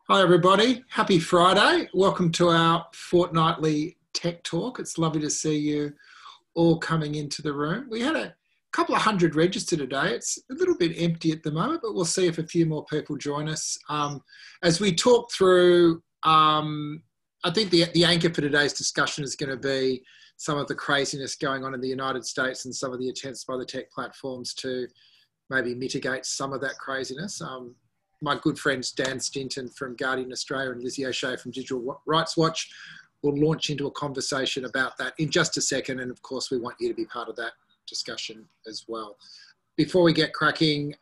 Hi everybody, happy Friday. Welcome to our fortnightly tech talk. It's lovely to see you all coming into the room. We had a couple of hundred registered today. It's a little bit empty at the moment, but we'll see if a few more people join us. As we talk through, I think the anchor for today's discussion is going to be some of the craziness going on in the United States and some of the attempts by the tech platforms to maybe mitigate some of that craziness. My good friends Dan Stinton from Guardian Australia and Lizzie O'Shea from Digital Rights Watch will launch into a conversation about that in just a second. And of course, we want you to be part of that discussion as well. Before we get cracking,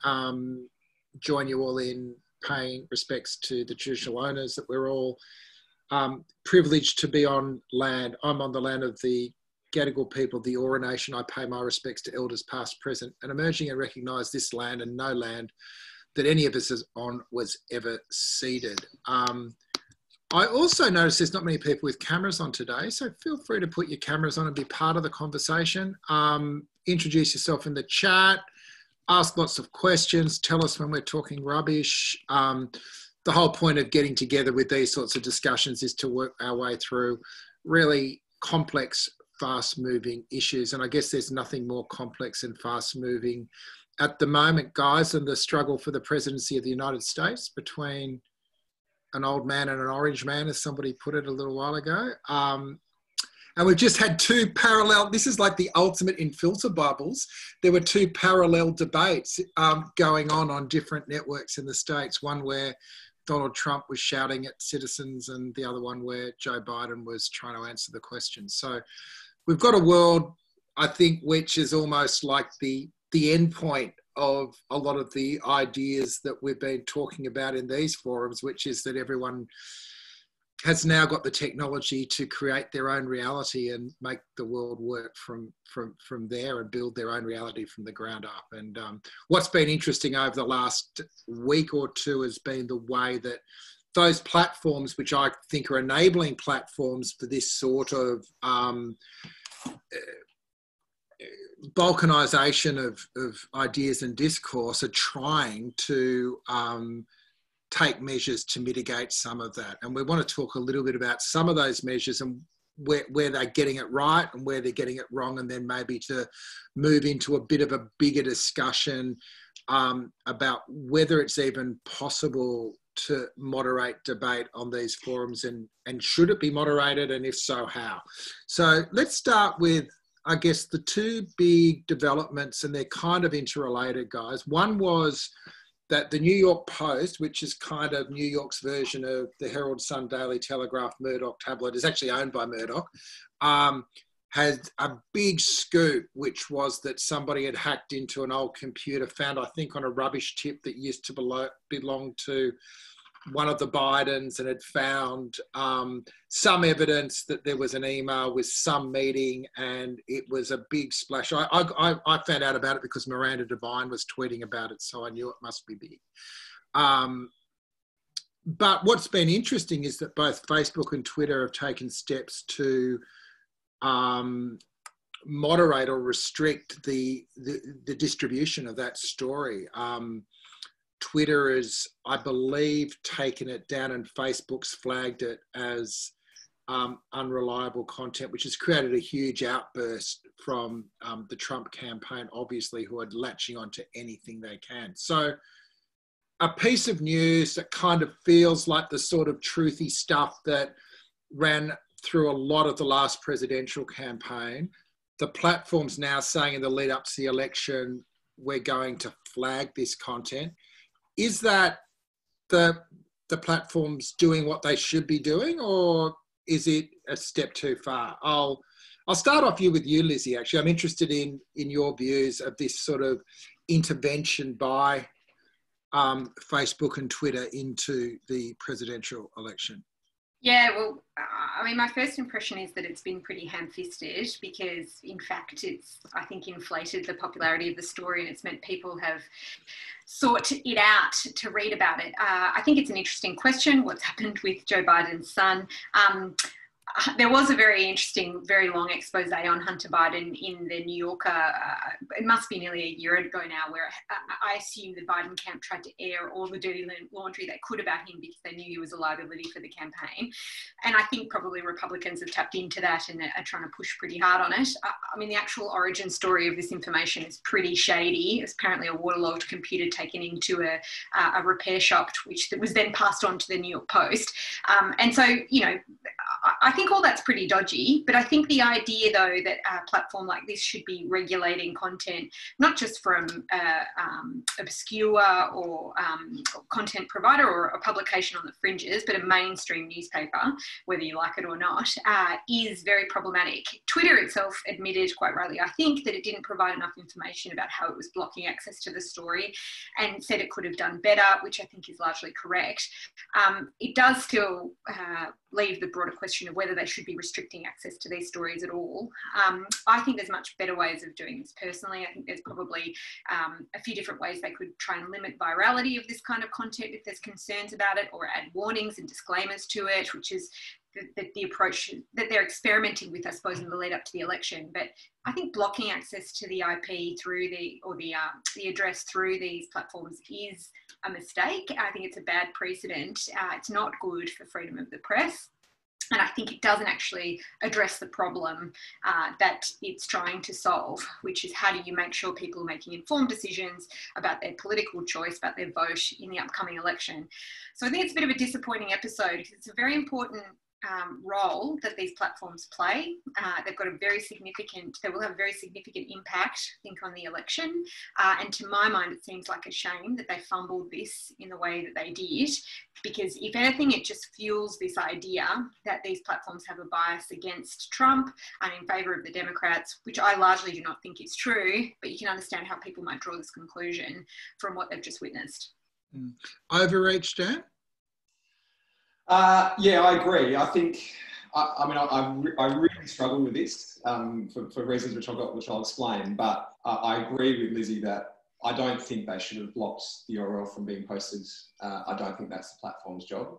join you all in paying respects to the traditional owners that we're all privileged to be on land. I'm on the land of the Gadigal people, the Eora Nation. I pay my respects to elders past, present and emerging and recognise this land and no land that any of us is on was ever ceded. I also noticed there's not many people with cameras on today, so feel free to put your cameras on and be part of the conversation. Introduce yourself in the chat, ask lots of questions, tell us when we're talking rubbish. The whole point of getting together with these sorts of discussions is to work our way through really complex, fast-moving issues. And I guess there's nothing more complex and fast-moving at the moment, guys, than the struggle for the presidency of the United States between an old man and an orange man, as somebody put it a little while ago. And we've just had two parallel, this is like the ultimate in filter bubbles. There were two parallel debates going on different networks in the States, one where Donald Trump was shouting at citizens and the other one where Joe Biden was trying to answer the question. So we've got a world, I think, which is almost like the end point of a lot of the ideas that we've been talking about in these forums, which is that everyone has now got the technology to create their own reality and make the world work from there and build their own reality from the ground up. And what's been interesting over the last week or two has been the way that those platforms, which I think are enabling platforms for this sort of balkanisation of ideas and discourse, are trying to take measures to mitigate some of that. And we want to talk a little bit about some of those measures and where they're getting it right and where they're getting it wrong, and then maybe to move into a bit of a bigger discussion about whether it's even possible to moderate debate on these forums, and should it be moderated, and if so, how? So let's start with, I guess, the two big developments, and they're kind of interrelated, guys. One was that the New York Post, which is kind of New York's version of the Herald Sun, Daily Telegraph, Murdoch tabloid, is actually owned by Murdoch, had a big scoop, which was that somebody had hacked into an old computer found, I think, on a rubbish tip that used to belong to one of the Bidens, and had found some evidence that there was an email with some meeting, and it was a big splash. I found out about it because Miranda Devine was tweeting about it, so I knew it must be big. But what's been interesting is that both Facebook and Twitter have taken steps to moderate or restrict the distribution of that story. Twitter has, I believe, taken it down, and Facebook's flagged it as unreliable content, which has created a huge outburst from the Trump campaign, obviously, who are latching onto anything they can. So a piece of news that kind of feels like the sort of truthy stuff that ran through a lot of the last presidential campaign. The platform's now saying in the lead up to the election, we're going to flag this content. Is that the platforms doing what they should be doing, or is it a step too far? I'll start off with you, Lizzie, actually. I'm interested in your views of this sort of intervention by Facebook and Twitter into the presidential election. Yeah, well, I mean, my first impression is that it's been pretty ham-fisted because, in fact, it's, I think, inflated the popularity of the story, and it's meant people have sought it out to read about it. I think it's an interesting question, what's happened with Joe Biden's son. there was a very interesting, very long expose on Hunter Biden in the New Yorker. It must be nearly a year ago now, where I assume the Biden camp tried to air all the dirty laundry they could about him because they knew he was a liability for the campaign. And I think probably Republicans have tapped into that and are trying to push pretty hard on it. I mean, the actual origin story of this information is pretty shady. It's apparently a waterlogged computer taken into a repair shop, which was then passed on to the New York Post. And so, you know, I think all that's pretty dodgy, but I think the idea, though, that a platform like this should be regulating content, not just from obscure or content provider or a publication on the fringes, but a mainstream newspaper, whether you like it or not, is very problematic. Twitter itself admitted, quite rightly, I think, that it didn't provide enough information about how it was blocking access to the story and said it could have done better, which I think is largely correct. It does still leave the broader question of whether they should be restricting access to these stories at all. I think there's much better ways of doing this personally. I think there's probably a few different ways they could try and limit virality of this kind of content if there's concerns about it, or add warnings and disclaimers to it, which is the approach that they're experimenting with, I suppose, in the lead up to the election. But I think blocking access to the IP through the address through these platforms is a mistake. I think it's a bad precedent. It's not good for freedom of the press. And I think it doesn't actually address the problem that it's trying to solve, which is how do you make sure people are making informed decisions about their political choice, about their vote in the upcoming election. So I think it's a bit of a disappointing episode because it's a very important role that these platforms play. They will have a very significant impact, I think, on the election. And to my mind, it seems like a shame that they fumbled this in the way that they did, because if anything, it just fuels this idea that these platforms have a bias against Trump and in favour of the Democrats, which I largely do not think is true, but you can understand how people might draw this conclusion from what they've just witnessed. Overreach, Dan? Yeah, I agree. I think, I really struggle with this for reasons which I'll explain. But I agree with Lizzie that I don't think they should have blocked the URL from being posted. I don't think that's the platform's job.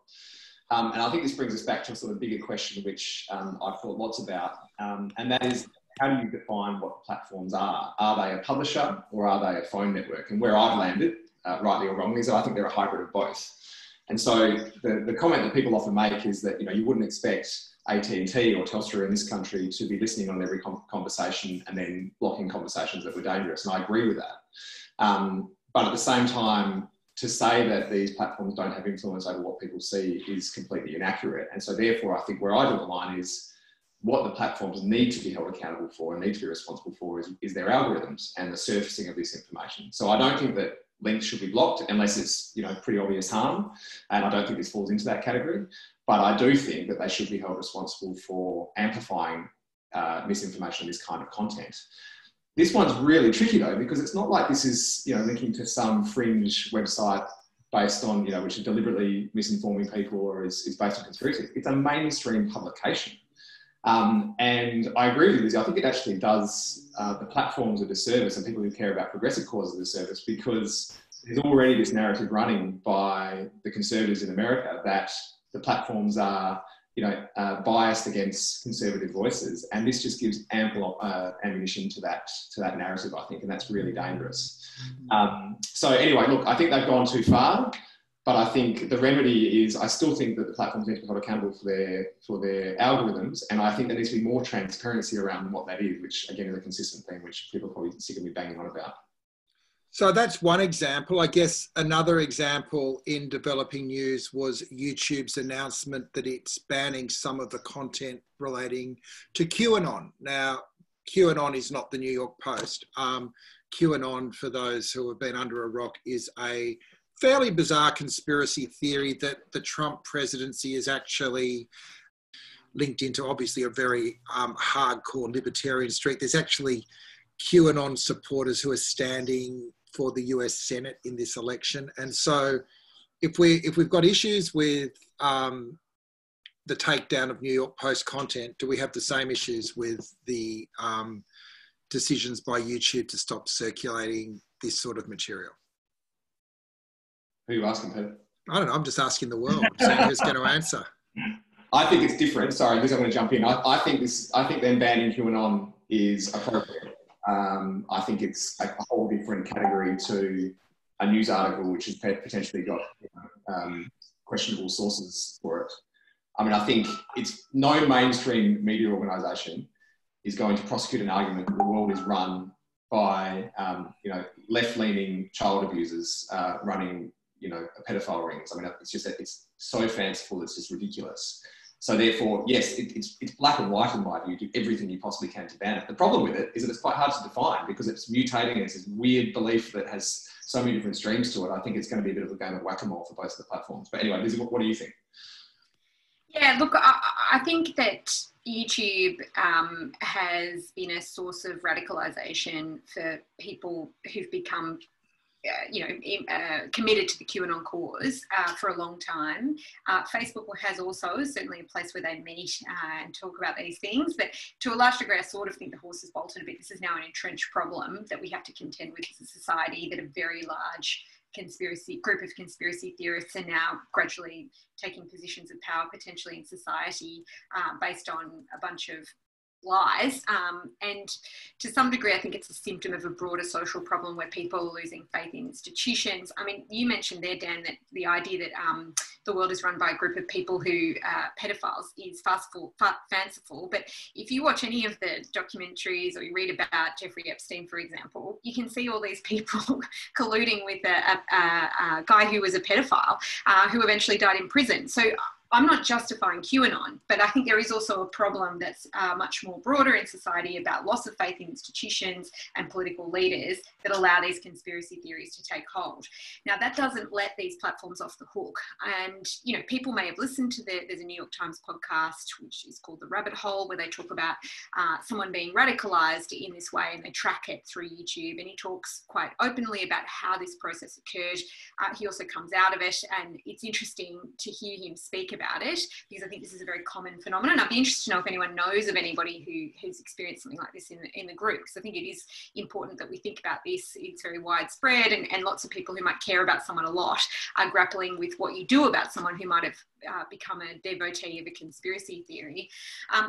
And I think this brings us back to a sort of bigger question, which I've thought lots about, and that is, how do you define what platforms are? Are they a publisher or are they a phone network? And where I've landed, rightly or wrongly, is I think they're a hybrid of both. And so the comment that people often make is that, you know, you wouldn't expect AT&T or Telstra in this country to be listening on every conversation and then blocking conversations that were dangerous. And I agree with that. But at the same time, to say that these platforms don't have influence over what people see is completely inaccurate. And so therefore, I think where I draw the line is what the platforms need to be held accountable for and need to be responsible for is their algorithms and the surfacing of this information. So I don't think that links should be blocked unless it's, you know, pretty obvious harm. And I don't think this falls into that category. But I do think that they should be held responsible for amplifying misinformation of this kind of content. This one's really tricky though, because it's not like this is, you know, linking to some fringe website based on, you know, which is deliberately misinforming people or is based on conspiracy. It's a mainstream publication. And I agree with Lizzie. I think it actually does the platforms a disservice and people who care about progressive causes a disservice, because there's already this narrative running by the conservatives in America that the platforms are, you know, biased against conservative voices, and this just gives ample ammunition to that narrative, I think, and that's really dangerous. So anyway, look, I think they've gone too far. But I think the remedy is, I still think that the platforms need to be held accountable for their algorithms. And I think there needs to be more transparency around what that is, which again is a consistent thing, which people are probably sick of me banging on about. So that's one example. I guess another example in developing news was YouTube's announcement that it's banning some of the content relating to QAnon. Now, QAnon is not the New York Post. QAnon, for those who have been under a rock, is a fairly bizarre conspiracy theory that the Trump presidency is actually linked into, obviously, a very hardcore libertarian streak. There's actually QAnon supporters who are standing for the US Senate in this election. And so if we've got issues with the takedown of New York Post content, do we have the same issues with the decisions by YouTube to stop circulating this sort of material? Who are you asking, Peter? I don't know. I'm just asking the world. I'm saying who's going to answer. I think it's different. Sorry, Liz, I'm going to jump in. I think them banning QAnon is appropriate. I think it's a whole different category to a news article which has potentially got questionable sources for it. I mean, I think it's no mainstream media organisation is going to prosecute an argument that the world is run by, left-leaning child abusers running, pedophile rings. I mean, it's just that it's so fanciful, it's just ridiculous. So therefore, yes, it's black and white in my view. Do everything you possibly can to ban it. The problem with it is that it's quite hard to define because it's mutating. It's this weird belief that has so many different streams to it. I think it's going to be a bit of a game of whack-a-mole for both of the platforms. But anyway, Lizzie, what do you think? Yeah, look, I think that YouTube has been a source of radicalisation for people who've become committed to the QAnon cause for a long time. Facebook has also certainly a place where they meet and talk about these things, but to a large degree, I sort of think the horse has bolted a bit. This is now an entrenched problem that we have to contend with as a society, that a very large group of conspiracy theorists are now gradually taking positions of power potentially in society based on a bunch of lies, and to some degree I think it's a symptom of a broader social problem where people are losing faith in institutions. I mean, you mentioned there, Dan, that the idea that the world is run by a group of people who pedophiles is fanciful, but if you watch any of the documentaries or you read about Jeffrey Epstein, for example, you can see all these people colluding with a guy who was a pedophile who eventually died in prison. So I'm not justifying QAnon, but I think there is also a problem that's much more broader in society about loss of faith in institutions and political leaders that allow these conspiracy theories to take hold. Now, that doesn't let these platforms off the hook. And, people may have listened to there's a New York Times podcast, which is called The Rabbit Hole, where they talk about someone being radicalized in this way, and they track it through YouTube. And he talks quite openly about how this process occurred. He also comes out of it, and it's interesting to hear him speak about it, because I think this is a very common phenomenon. I'd be interested to know if anyone knows of anybody who's experienced something like this in the group, because I think it is important that we think about this. It's very widespread, and lots of people who might care about someone a lot are grappling with what you do about someone who might have become a devotee of a conspiracy theory.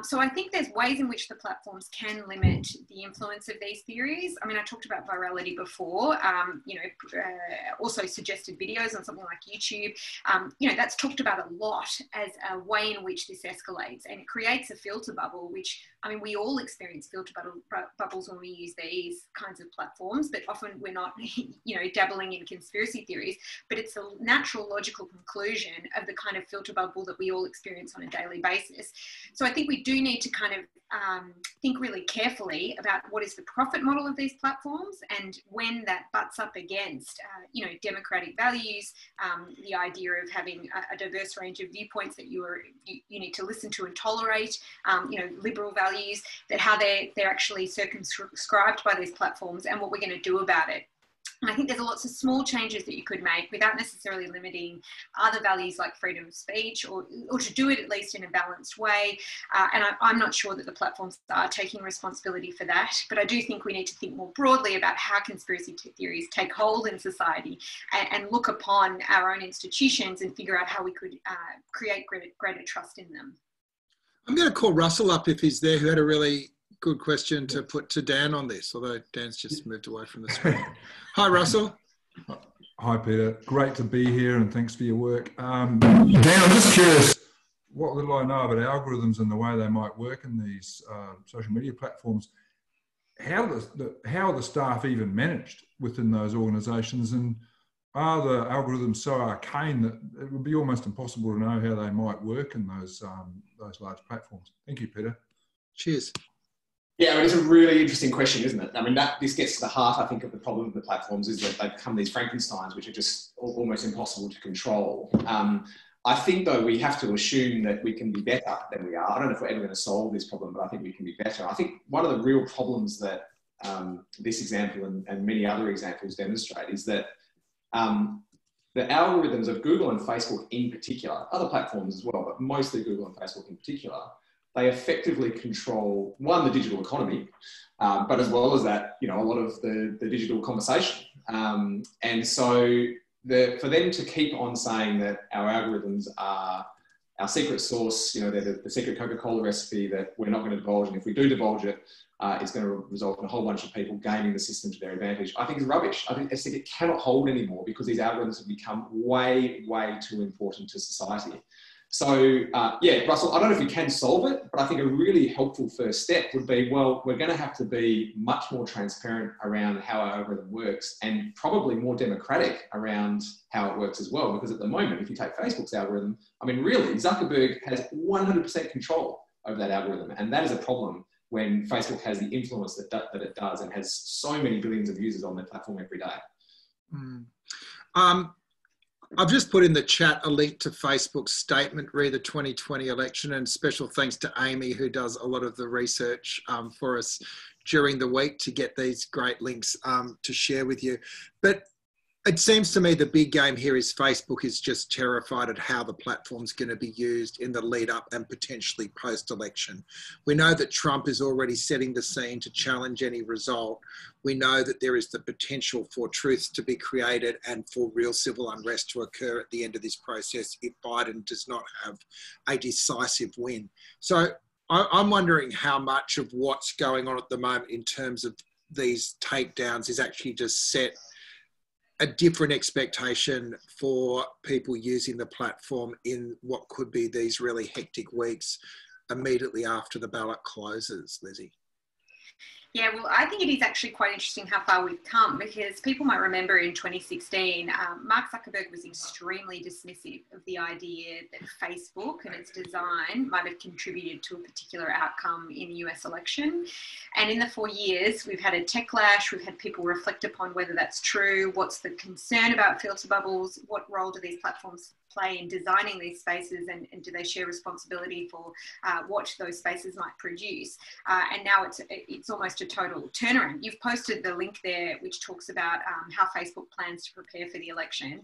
So I think there's ways in which the platforms can limit the influence of these theories. I mean, I talked about virality before, also suggested videos on something like YouTube. That's talked about a lot as a way in which this escalates, and it creates a filter bubble, which, I mean, we all experience filter bubbles when we use these kinds of platforms, but often we're not, dabbling in conspiracy theories, but it's a natural, logical conclusion of the kind of filter bubble that we all experience on a daily basis. So I think we do need to kind of think really carefully about what is the profit model of these platforms, and when that butts up against, democratic values, the idea of having a diverse range of viewpoints that you need to listen to and tolerate, liberal values, that how they're actually circumscribed by these platforms, and what we're going to do about it. And I think there's lots of small changes that you could make without necessarily limiting other values like freedom of speech, or to do it at least in a balanced way. And I'm not sure that the platforms are taking responsibility for that, but I do think we need to think more broadly about how conspiracy theories take hold in society, and look upon our own institutions and figure out how we could create greater trust in them. I'm going to call Russell up if he's there, who had a really good question to put to Dan on this, although Dan's just moved away from the screen. Hi, Russell. Hi, Peter. Great to be here, and thanks for your work. Dan, I'm just curious, what little I know about algorithms and the way they might work in these social media platforms, how are the staff even managed within those organisations, and are the algorithms so arcane that it would be almost impossible to know how they might work in those large platforms? Thank you, Peter. Cheers. Yeah, I mean, it's a really interesting question, isn't it? I mean, this gets to the heart, I think, of the problem of the platforms, is that they become these Frankensteins, which are just almost impossible to control. I think, though, we have to assume that we can be better than we are. I don't know if we're ever going to solve this problem, but I think we can be better. I think one of the real problems that this example and many other examples demonstrate is that the algorithms of Google and Facebook in particular, other platforms as well, but mostly Google and Facebook in particular, they effectively control, one, the digital economy, but as well as that, a lot of the digital conversation. And so for them to keep on saying that our algorithms are our secret sauce, you know, the secret Coca-Cola recipe that we're not going to divulge, and if we do divulge it, it's going to result in a whole bunch of people gaming the system to their advantage, I think is rubbish. I think it cannot hold anymore because these algorithms have become way, way too important to society. So, yeah, Russell, I don't know if we can solve it, but I think a really helpful first step would be, well, we're going to have to be much more transparent around how our algorithm works and probably more democratic around how it works as well. Because at the moment, if you take Facebook's algorithm, I mean, really, Zuckerberg has 100% control over that algorithm. And that is a problem when Facebook has the influence that it does and has so many billions of users on their platform every day. I've just put in the chat a link to Facebook's statement re the 2020 election, and special thanks to Amy, who does a lot of the research for us during the week to get these great links to share with you. But it seems to me the big game here is Facebook is just terrified at how the platform's going to be used in the lead up and potentially post-election. We know that Trump is already setting the scene to challenge any result. We know that there is the potential for truths to be created and for real civil unrest to occur at the end of this process if Biden does not have a decisive win. So I'm wondering how much of what's going on at the moment in terms of these takedowns is actually just set a different expectation for people using the platform in what could be these really hectic weeks immediately after the ballot closes, Lizzie. Yeah, well, I think it is actually quite interesting how far we've come, because people might remember in 2016, Mark Zuckerberg was extremely dismissive of the idea that Facebook and its design might have contributed to a particular outcome in the US election. And in the 4 years, we've had a techlash, we've had people reflect upon whether that's true, what's the concern about filter bubbles, what role do these platforms play in designing these spaces, and do they share responsibility for what those spaces might produce? And now it's almost a total turnaround. You've posted the link there which talks about how Facebook plans to prepare for the election.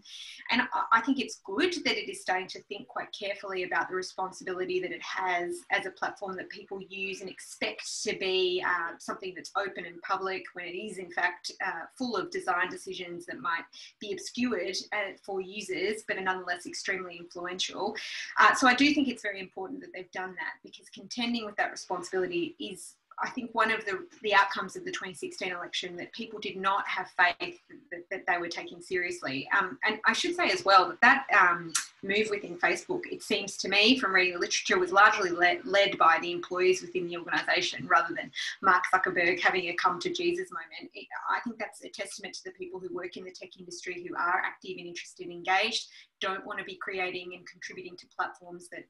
And I think it's good that it is starting to think quite carefully about the responsibility that it has as a platform that people use and expect to be something that's open and public, when it is in fact full of design decisions that might be obscured for users but are nonetheless extremely influential. So I do think it's very important that they've done that, because contending with that responsibility is, I think, one of the outcomes of the 2016 election that people did not have faith that they were taking seriously. And I should say as well that move within Facebook, it seems to me from reading the literature, was largely led by the employees within the organisation rather than Mark Zuckerberg having a come to Jesus moment. I think that's a testament to the people who work in the tech industry, who are active and interested and engaged, don't want to be creating and contributing to platforms that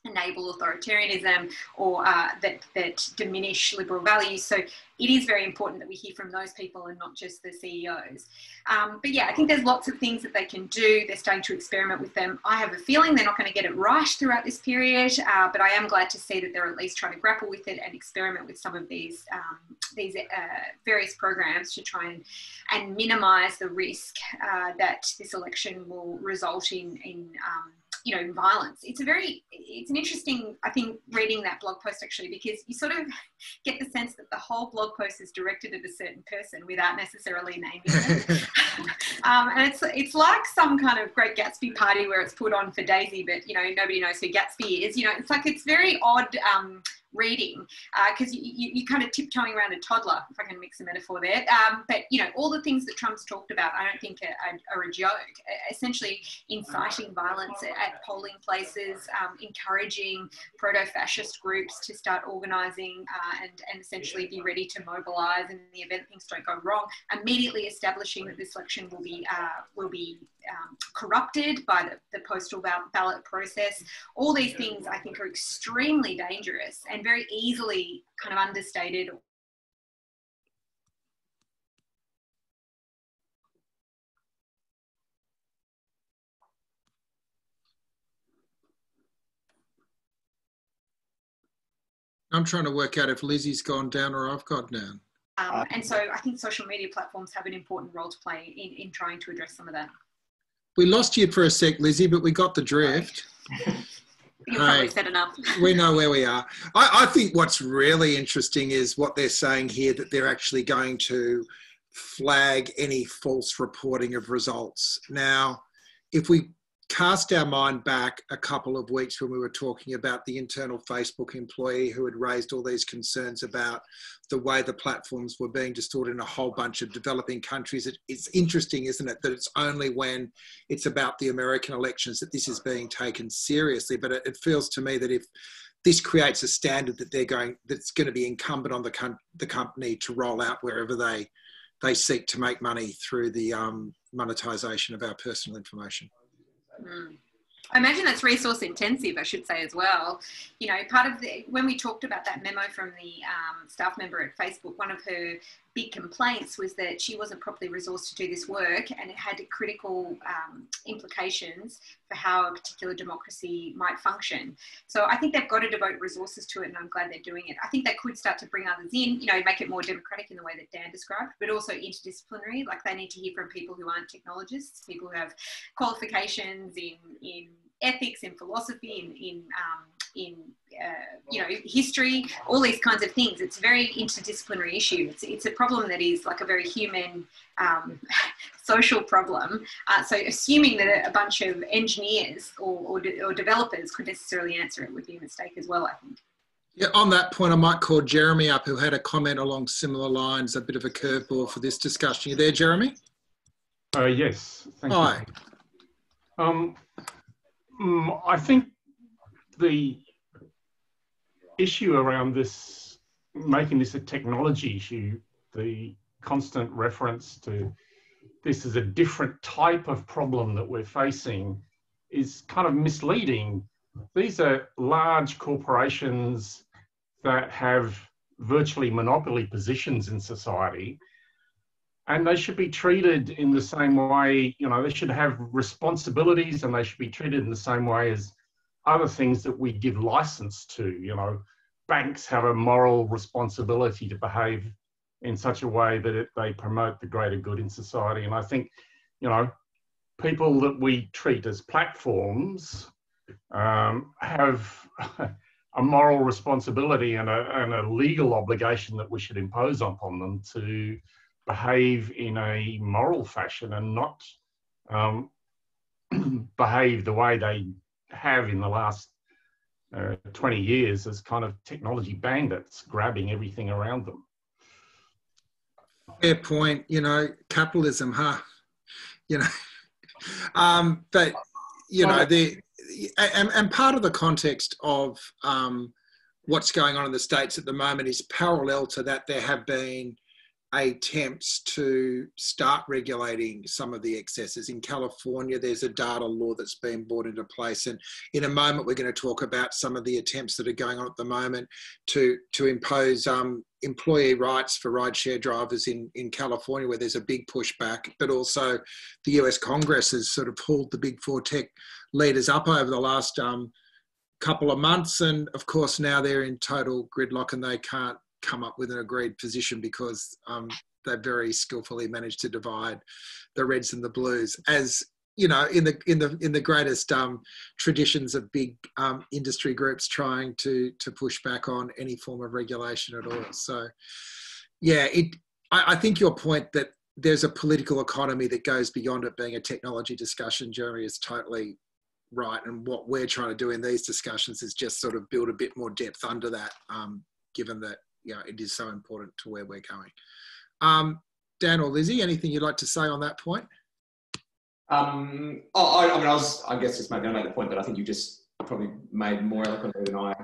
enable authoritarianism or that diminish liberal values. So it is very important that we hear from those people and not just the CEOs. But yeah, I think there's lots of things that they can do. They're starting to experiment with them. I have a feeling they're not going to get it right throughout this period, but I am glad to see that they're at least trying to grapple with it and experiment with some of these various programs to try and minimise the risk that this election will result in violence. It's an interesting, I think, reading that blog post actually, because you sort of get the sense that the whole blog post is directed at a certain person without necessarily naming them. And it's like some kind of Great Gatsby party where it's put on for Daisy, but nobody knows who Gatsby is. It's like, it's very odd reading, because you kind of tiptoeing around a toddler, if I can mix a metaphor there. But all the things that Trump's talked about, I don't think are a joke. Essentially inciting violence at polling places, encouraging proto-fascist groups to start organising and essentially be ready to mobilise in the event things don't go wrong. Immediately establishing that this election will be corrupted by the postal ballot process. All these things I think are extremely dangerous and very easily kind of understated. I'm trying to work out if Lizzie's gone down or I've gone down. And so I think social media platforms have an important role to play in trying to address some of that. We lost you for a sec, Lizzie, but we got the drift. You've probably said enough. We know where we are. I think what's really interesting is what they're saying here, that they're actually going to flag any false reporting of results. Now, if we cast our mind back a couple of weeks when we were talking about the internal Facebook employee who had raised all these concerns about the way the platforms were being distorted in a whole bunch of developing countries. It's interesting, isn't it, that it's only when it's about the American elections that this is being taken seriously. But it feels to me that if this creates a standard that that's going to be incumbent on the company to roll out wherever they seek to make money through the monetization of our personal information. Mm. I imagine that's resource intensive, I should say as well. You know, part of when we talked about that memo from the staff member at Facebook, one of her big complaints was that she wasn't properly resourced to do this work, and it had critical implications for how a particular democracy might function. So I think they've got to devote resources to it, and I'm glad they're doing it. I think they could start to bring others in, you know, make it more democratic in the way that Dan described, but also interdisciplinary. Like, they need to hear from people who aren't technologists, people who have qualifications in ethics, in philosophy, in you know, history, all these kinds of things. It's a very interdisciplinary issue. It's a problem that is like a very human, social problem. So assuming that a bunch of engineers or developers could necessarily answer it would be a mistake as well, I think. Yeah, on that point, I might call Jeremy up, who had a comment along similar lines, a bit of a curveball for this discussion. You there, Jeremy? Yes, thank you. Hi. I think the issue around this, making this a technology issue, the constant reference to this as a different type of problem that we're facing, is kind of misleading. These are large corporations that have virtually monopoly positions in society, and they should be treated in the same way. You know, they should have responsibilities, and they should be treated in the same way as other things that we give license to. You know, banks have a moral responsibility to behave in such a way that they promote the greater good in society. And I think, you know, people that we treat as platforms have a moral responsibility and a legal obligation that we should impose upon them to behave in a moral fashion, and not behave the way they have in the last 20 years as kind of technology bandits grabbing everything around them. Fair point. You know, capitalism, huh? You know, but you know, and part of the context of what's going on in the States at the moment is parallel to that. There have been attempts to start regulating some of the excesses. In California, there's a data law that's been brought into place, and in a moment we're going to talk about some of the attempts that are going on at the moment to impose employee rights for rideshare drivers in California, where there's a big pushback. But also the US Congress has sort of hauled the big four tech leaders up over the last couple of months, and of course now they're in total gridlock and they can't come up with an agreed position because they very skillfully managed to divide the reds and the blues, as you know, in the greatest traditions of big industry groups trying to push back on any form of regulation at all. So yeah, I think your point that there's a political economy that goes beyond it being a technology discussion, Jeremy, is totally right. And what we're trying to do in these discussions is just sort of build a bit more depth under that, given that, you know, it is so important to where we're going. Dan or Lizzie, anything you'd like to say on that point? I guess just maybe I made the point that I think you just probably made more eloquently than I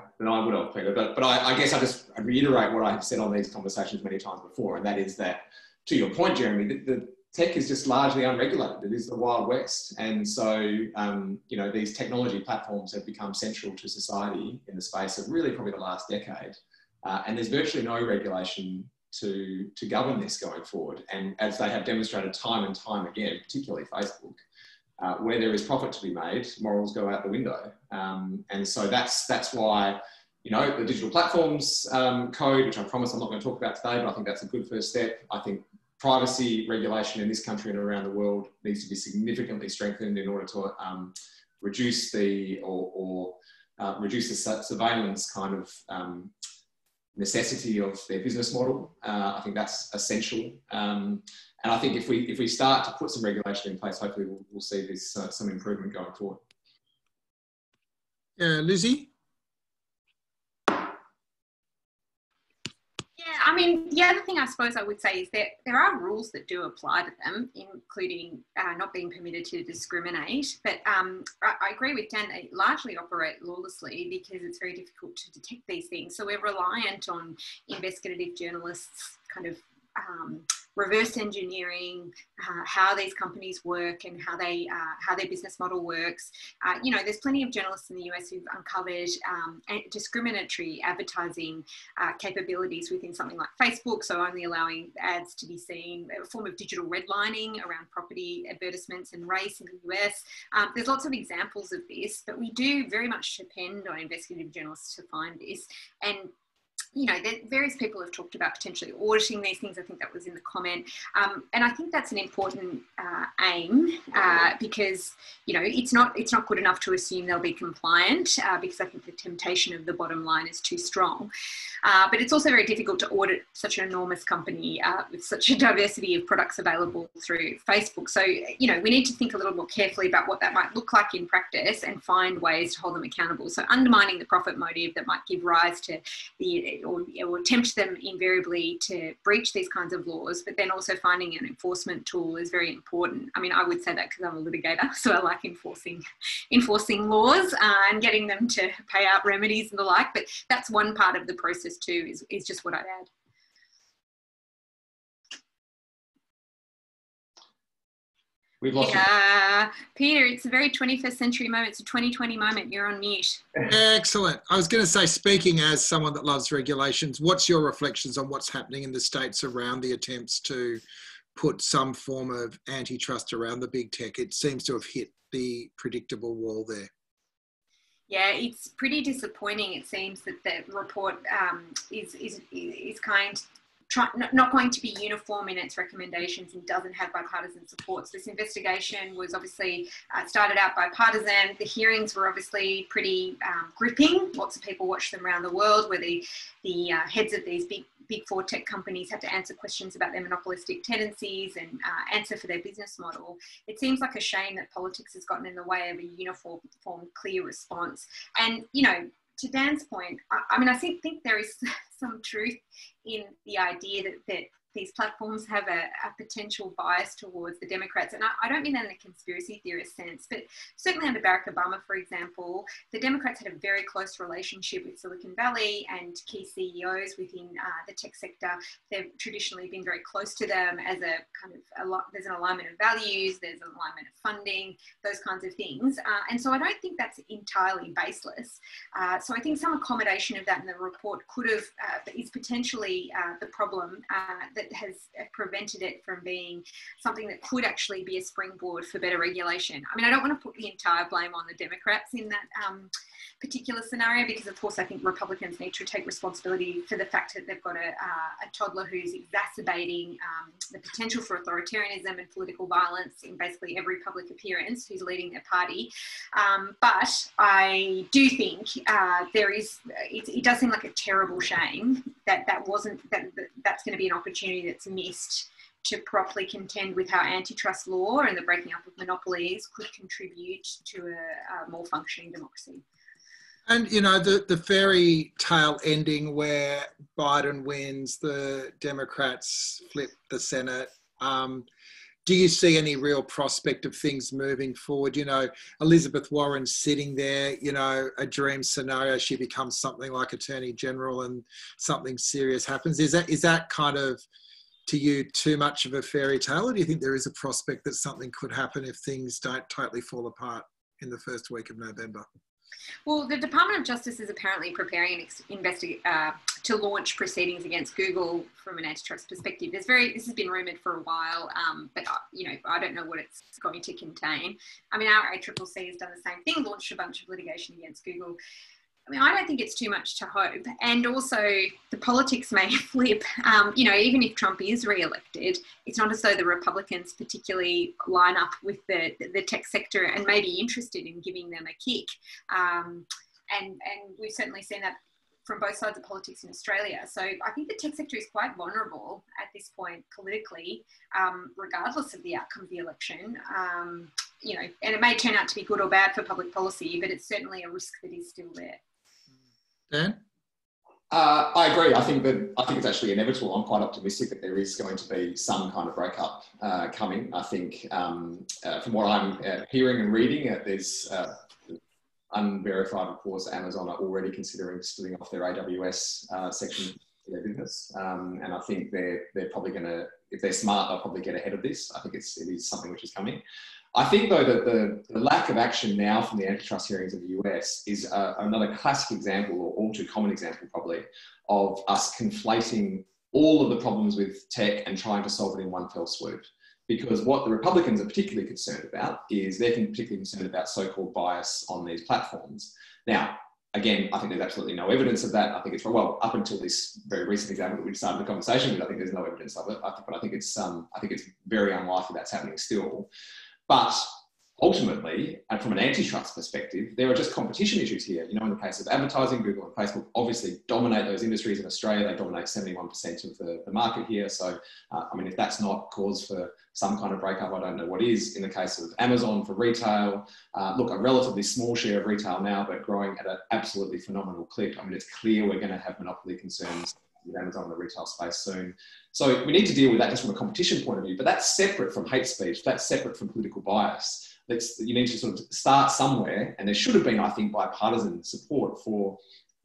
would have, Peter. But I guess I reiterate what I've said on these conversations many times before, and that is that, to your point, Jeremy, the tech is just largely unregulated. It is the Wild West. And so, you know, these technology platforms have become central to society in the space of really probably the last decade. And there's virtually no regulation to govern this going forward. And as they have demonstrated time and time again, particularly Facebook, where there is profit to be made, morals go out the window. And so that's why, you know, the digital platforms code, which I promise I'm not going to talk about today, but I think that's a good first step. I think privacy regulation in this country and around the world needs to be significantly strengthened in order to reduce the surveillance kind of necessity of their business model. I think that's essential. And And I think if we start to put some regulation in place, hopefully we'll see this some improvement going forward. Lizzie? Yeah, I mean, the other thing I suppose I would say is that there are rules that do apply to them, including not being permitted to discriminate. But I agree with Dan, they largely operate lawlessly because it's very difficult to detect these things. So we're reliant on investigative journalists kind of reverse engineering how these companies work and how their business model works. You know, there's plenty of journalists in the US who've uncovered discriminatory advertising capabilities within something like Facebook, so only allowing ads to be seen, a form of digital redlining around property advertisements and race in the US. There's lots of examples of this, but we do very much depend on investigative journalists to find this. And you know, various people have talked about potentially auditing these things. I think that was in the comment. And I think that's an important aim because, you know, it's not good enough to assume they'll be compliant because I think the temptation of the bottom line is too strong. But it's also very difficult to audit such an enormous company with such a diversity of products available through Facebook. So, you know, we need to think a little more carefully about what that might look like in practice and find ways to hold them accountable. So undermining the profit motive that might give rise to or tempt them invariably to breach these kinds of laws, but then also finding an enforcement tool is very important. I mean, I would say that because I'm a litigator, so I like enforcing laws and getting them to pay out remedies and the like, but that's one part of the process too, is just what I'd add. We've lost Peter, it's a very 21st century moment. It's a 2020 moment. You're on mute. Excellent. I was going to say, speaking as someone that loves regulations, what's your reflections on what's happening in the states around the attempts to put some form of antitrust around the big tech? It seems to have hit the predictable wall there. Yeah, it's pretty disappointing. It seems that the report is not going to be uniform in its recommendations and doesn't have bipartisan support. So this investigation was obviously started out bipartisan. The hearings were obviously pretty gripping. Lots of people watched them around the world, where the heads of these big four tech companies had to answer questions about their monopolistic tendencies and answer for their business model. It seems like a shame that politics has gotten in the way of a uniform, clear response. And, you know, to Dan's point, I mean, I think there is some truth in the idea that these platforms have a potential bias towards the Democrats. And I don't mean that in a conspiracy theorist sense, but certainly under Barack Obama, for example, the Democrats had a very close relationship with Silicon Valley and key CEOs within the tech sector. They've traditionally been very close to them as a kind of, there's an alignment of values, there's an alignment of funding, those kinds of things. And so I don't think that's entirely baseless. So I think some accommodation of that in the report could have, is potentially the problem that has prevented it from being something that could actually be a springboard for better regulation. I mean, I don't want to put the entire blame on the Democrats in that particular scenario, because of course I think Republicans need to take responsibility for the fact that they've got a toddler who's exacerbating the potential for authoritarianism and political violence in basically every public appearance, who's leading their party. But I do think it does seem like a terrible shame that that's going to be an opportunity that's missed to properly contend with how antitrust law and the breaking up of monopolies could contribute to a more functioning democracy. And, you know, the fairy tale ending where Biden wins, the Democrats flip the Senate, do you see any real prospect of things moving forward? You know, Elizabeth Warren's sitting there, you know, a dream scenario, she becomes something like Attorney General and something serious happens. Is that kind of, to you, too much of a fairy tale, or do you think there is a prospect that something could happen if things don't totally fall apart in the first week of November? Well, the Department of Justice is apparently preparing to launch proceedings against Google from an antitrust perspective. This has been rumoured for a while, but you know, I don't know what it's going to contain. I mean, our ACCC has done the same thing, launched a bunch of litigation against Google. I mean, I don't think it's too much to hope. And also, the politics may flip. You know, even if Trump is re-elected, it's not as though the Republicans particularly line up with the tech sector and may be interested in giving them a kick. And we've certainly seen that from both sides of politics in Australia. So I think the tech sector is quite vulnerable at this point politically, regardless of the outcome of the election. You know, and it may turn out to be good or bad for public policy, but it's certainly a risk that is still there. Dan? I agree. I think it's actually inevitable. I'm quite optimistic that there is going to be some kind of breakup coming. I think from what I'm hearing and reading, there's unverified reports that Amazon are already considering splitting off their AWS section of their business. And I think they're probably going to, if they're smart, they'll probably get ahead of this. I think it is something which is coming. I think, though, that the lack of action now from the antitrust hearings of the US is another classic example, or all too common example probably, of us conflating all of the problems with tech and trying to solve it in one fell swoop. Because what the Republicans are particularly concerned about is they're particularly concerned about so-called bias on these platforms. Now, again, I think there's absolutely no evidence of that. I think it's, well, up until this very recent example that we started the conversation with, I think there's no evidence of it. But I think it's very unlikely that's happening still. But ultimately, and from an antitrust perspective, there are just competition issues here. You know, in the case of advertising, Google and Facebook obviously dominate those industries in Australia. They dominate 71% of the market here. So, I mean, if that's not cause for some kind of breakup, I don't know what is. In the case of Amazon for retail, look, a relatively small share of retail now, but growing at an absolutely phenomenal clip. I mean, it's clear we're going to have monopoly concerns with Amazon in the retail space soon. So we need to deal with that just from a competition point of view, but that's separate from hate speech. That's separate from political bias. You need to sort of start somewhere, and there should have been, I think, bipartisan support for,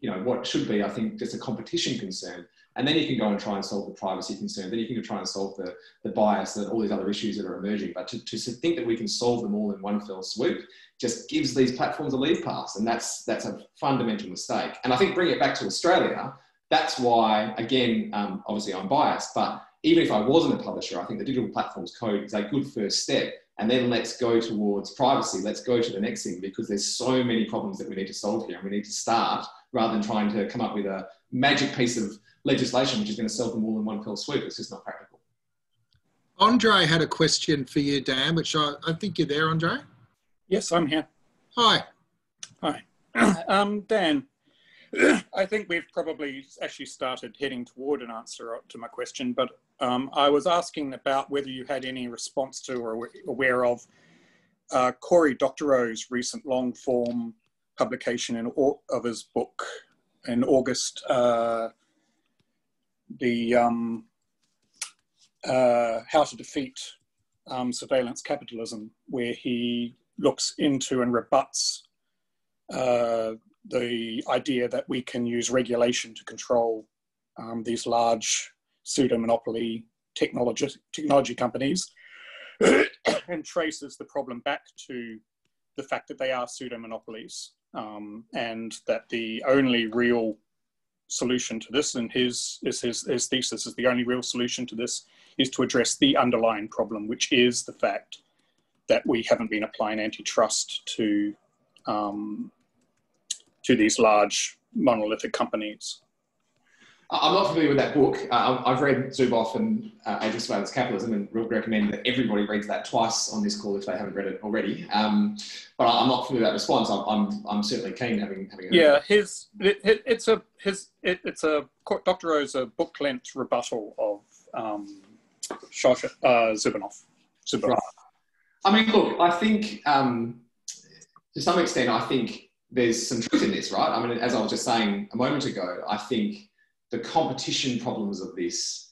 you know, what should be, I think, just a competition concern. And then you can go and try and solve the privacy concern. Then you can try and solve the bias, all these other issues that are emerging. But to think that we can solve them all in one fell swoop just gives these platforms a lead pass. And that's a fundamental mistake. And I think bringing it back to Australia, that's why, again, obviously I'm biased, but even if I wasn't a publisher, I think the Digital Platforms Code is a good first step. And then let's go towards privacy. Let's go to the next thing, because there's so many problems that we need to solve here. And we need to start rather than trying to come up with a magic piece of legislation which is going to solve them all in one fell swoop. It's just not practical. Andrae had a question for you, Dan, which I think you're there, Andrae. Yes, I'm here. Hi. Hi. Dan, I think we've probably actually started heading toward an answer to my question, but I was asking about whether you had any response to or were aware of Cory Doctorow's recent long-form publication of his book in August, How to Defeat Surveillance Capitalism, where he looks into and rebuts the idea that we can use regulation to control these large pseudo-monopoly technology companies, and traces the problem back to the fact that they are pseudo-monopolies, and that the only real solution to this, and his thesis is the only real solution to this is to address the underlying problem, which is the fact that we haven't been applying antitrust to these large monolithic companies. I'm not familiar with that book. I've read Zuboff and Anti-Surveillance Capitalism, and would recommend that everybody reads that twice on this call if they haven't read it already. But I'm not familiar with that response. I'm certainly keen having heard yeah, Doctorow's a book-length rebuttal of Zuboff. Right. I mean, look, I think to some extent, I think there's some truth in this, right? I mean, as I was just saying a moment ago, I think the competition problems of this